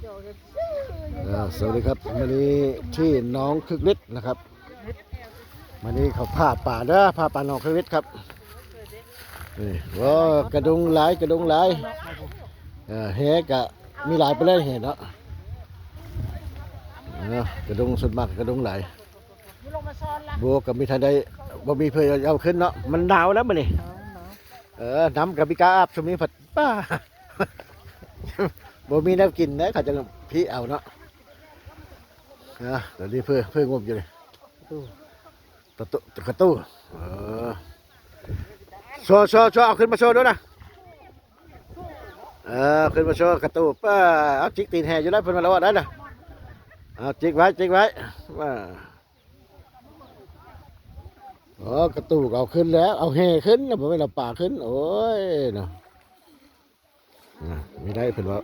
สวัสดีครับวันนี้ที่น้องคึกฤทธิ์นะครับวันนี้เขาผ้าป่าเด้อผ้าป่าน้องคึกฤทธิ์ครับนี่ว่ากระดุงหลายเฮกะมีหลายไปเลยเห็นเนาะกระดุงสุดมากกระดุงหลายบัวกับมีทันใดบ่มีเพื่อเอาขึ้นเนาะมันหนาวแล้วมันนี่น้ำกับพิกาอาบช่วงนี้ผัดป้าบ่มีน้ำกินนะเขาจะพี่เอาเนาะเดี๋ยวนี้เพื่องบอยู่เลยกระตู้โชว์เอาขึ้นมาโชว์ด้วยนะขึ้นมาโชว์กระตู้ป้าเอาจิกตีนแห่อยู่ได้เพิ่นมาแล้วได้นะเอาจิกไว้ว่ากระตู้เอาขึ้นแล้วเอาแห่ขึ้นแล้วผมไม่เอาป่าขึ้นโอ้ยเนาะไม่ได้เพิ่นว่า